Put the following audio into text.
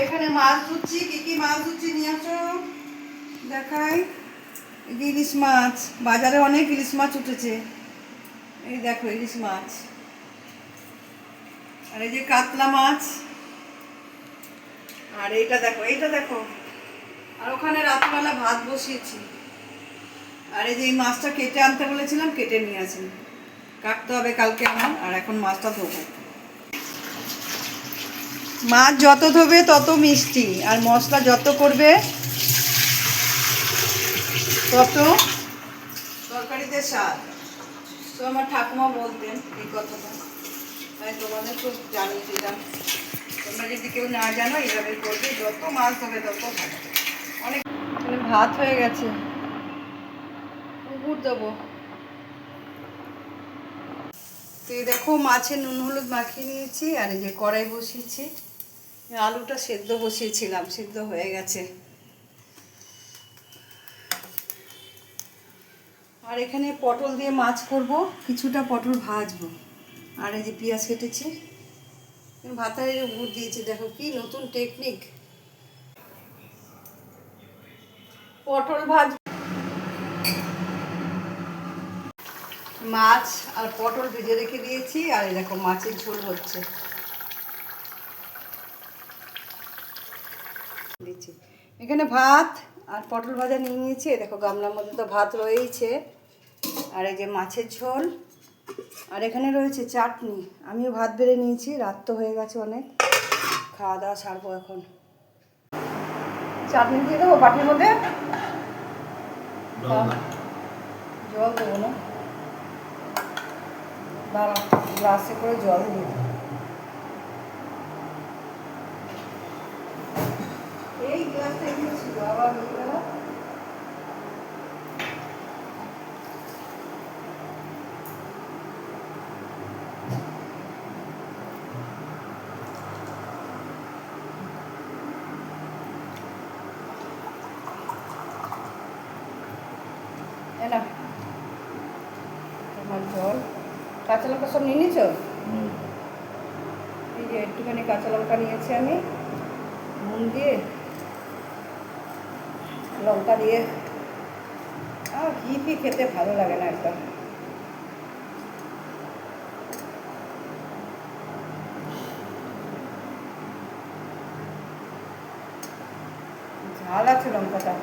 এখানে মাছ ধুচ্ছি। কি কি মাছ ধুচ্ছি নিয়ে আসো দেখাই। ইলিশ মাছ, বাজারে অনেক ইলিশ মাছ উঠেছে। এই দেখো ইলিশ মাছ, আর এই যে কাতলা মাছ, আর এইটা দেখো, এইটা দেখো। আর ওখানে রাত্রিবেলা ভাত বসিয়েছি। আর এই যে এই মাছটা কেটে আনতে বলেছিলাম, কেটে নিয়ে আসেন, কাটতে হবে কালকে আমার। আর এখন মাছটা ধোবো। মাছ যত ধোবে তত মিষ্টি, আর মশলা যত করবে তত তরকারিতে স্বাদ। তো আমার ঠাকুমা বলতেন এই কথাটা, তাই তোমাদের খুব জানিয়ে দিলাম। তোমরা যদি কেউ না জানো এইভাবে করবে, যত মাছ ধোবে তত ভালো। অনেক ভাত হয়ে গেছে, পুকুর দেবো। তো এই দেখো মাছে নুন হলুদ মাখিয়ে নিয়েছি, আর এই যে কড়াই বসিয়েছি। আলুটা সেদ্ধ বসিয়েছিলাম, সেদ্ধ হয়ে গেছে। আর এখানে পটল দিয়ে মাছ করব, কিছুটা পটল ভাজবো। আর এই যে পেঁয়াজ কেটেছি, ভাতার উপর দিয়েছি। দেখো কি নতুন টেকনিক, পটল ভাজ। মাছ আর পটল ভেজে রেখে দিয়েছি, আর এই দেখো মাছের ঝোল হচ্ছে। দিচ্ছি এখানে ভাত আর পটল ভাজা নিয়ে নিয়েছি। দেখো গামলার মধ্যে তো ভাত রয়েইছে, আর এই যে মাছের ঝোল, আর এখানে রয়েছে চাটনি। আমিও ভাত বেড়ে নিয়েছি, রাত তো হয়ে গেছে অনেক, খাওয়া দাওয়া ছাড়বো এখন। চাটনি দিয়ে দেবো বাটির মধ্যে, জল দেবো না, দাঁড়া গ্লাসে করে জল দিয়ে দেবো। এই গ্লাসটা এখানে ছিল, আবার হয়ে গেল। না তোমার জল, কাঁচা লঙ্কা সব নিয়ে নিয়েছ? এই যে একটুখানি কাঁচা লঙ্কা নিয়েছি আমি, নুন দিয়ে লঙ্কা দিয়ে। আর ঘি ফি খেতে ভালো লাগে না একদম। ঝাল আছে লঙ্কাটা।